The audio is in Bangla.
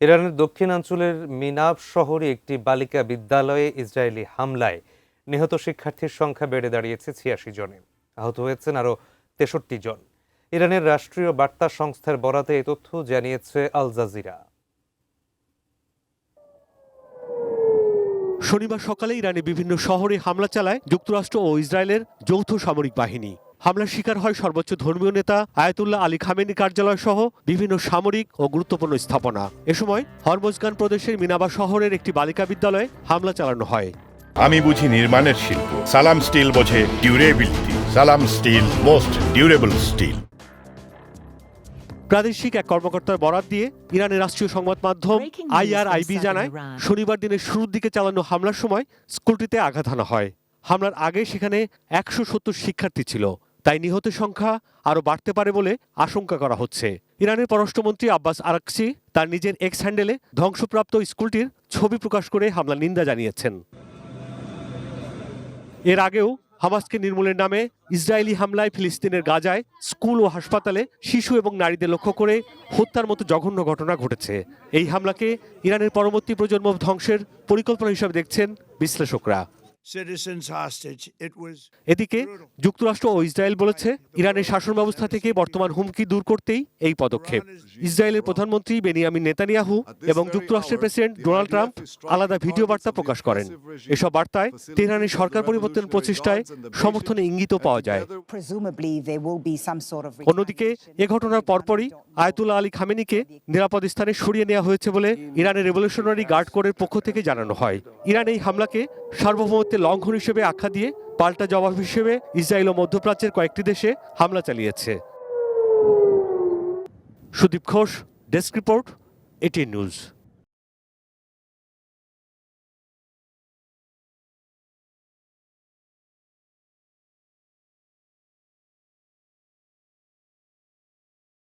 ইরানের দক্ষিণাঞ্চলের মিনাব শহরে একটি বালিকা বিদ্যালয়ে ইসরায়েলি হামলায় নিহত শিক্ষার্থীর সংখ্যা বেড়ে দাঁড়িয়েছে ৮৬ জনে। আহত হয়েছেন আরও ৬৩ জন। ইরানের রাষ্ট্রীয় বার্তা সংস্থার বরাতে এই তথ্য জানিয়েছে আল জাজিরা। শনিবার সকালে ইরানে বিভিন্ন শহরে হামলা চালায় যুক্তরাষ্ট্র ও ইসরায়েলের যৌথ সামরিক বাহিনী। হামলার শিকার হয় সর্বোচ্চ ধর্মীয় নেতা আয়াতুল্লাহ আলী খামেনি কার্যালয় সহ বিভিন্ন সামরিক ও গুরুত্বপূর্ণ স্থাপনা। এ সময় হরমোজগান প্রদেশের মিনাবা শহরের একটি বালিকা বিদ্যালয়ে হামলা চালানো হয়। আমি বুঝি নির্মাণের শিল্প, সালাম স্টিল বোঝে ডিউরেবিলিটি। সালাম স্টিল, মোস্ট ডিউরেবল স্টিল। প্রাদেশিক এক কর্মকর্তার বরাত দিয়ে ইরানের রাষ্ট্রীয় সংবাদ মাধ্যম IRIB জানায়, শনিবার দিনের শুরুর দিকে চালানো হামলার সময় স্কুলটিতে আঘাত হানা হয়। হামলার আগে সেখানে ১৭০ শিক্ষার্থী ছিল, তাই নিহতের সংখ্যা আরও বাড়তে পারে বলে আশঙ্কা করা হচ্ছে। ইরানের পররাষ্ট্রমন্ত্রী আব্বাস আরাকচি তার নিজের এক্স হ্যান্ডেলে ধ্বংসপ্রাপ্ত স্কুলটির ছবি প্রকাশ করে হামলার নিন্দা জানিয়েছেন। এর আগেও হামাসকে নির্মূলের নামে ইসরায়েলি হামলায় ফিলিস্তিনের গাজায় স্কুল ও হাসপাতালে শিশু এবং নারীদের লক্ষ্য করে হত্যার মতো জঘন্য ঘটনা ঘটেছে। এই হামলাকে ইরানের পরবর্তী প্রজন্ম ধ্বংসের পরিকল্পনা হিসেবে দেখছেন বিশ্লেষকরা। এদিকে যুক্তরাষ্ট্র ও ইসরায়েল বলেছে, ইরানের শাসন ব্যবস্থা থেকে বর্তমান হুমকি দূর করতেই এই পদক্ষেপ। ইসরায়েলের প্রধানমন্ত্রী বেনিয়ামিন নেতানিয়াহু এবং যুক্তরাষ্ট্রের প্রেসিডেন্ট ডোনাল্ড ট্রাম্প আলাদা ভিডিও বার্তা প্রকাশ করেন। এসব বার্তায় তেহরানের সরকার পরিবর্তন প্রচেষ্টায় সমর্থনের ইঙ্গিতও পাওয়া যায়। অন্যদিকে এ ঘটনার পরপরই আয়াতুল্লাহ আলী খামেনিকে নিরাপদ স্থানে সরিয়ে নেওয়া হয়েছে বলে ইরানের রেভলিউশনারি গার্ড কোরের পক্ষ থেকে জানানো হয়। ইরান এই হামলাকে সার্বভৌমত্বের লঙ্ঘন হিসেবে আখ্যা দিয়ে পাল্টা জবাব হিসেবে ইসরায়েল ও মধ্যপ্রাচ্যের কয়েকটি দেশে হামলা চালিয়েছে। Sudip Ghosh, desk report, ATN news.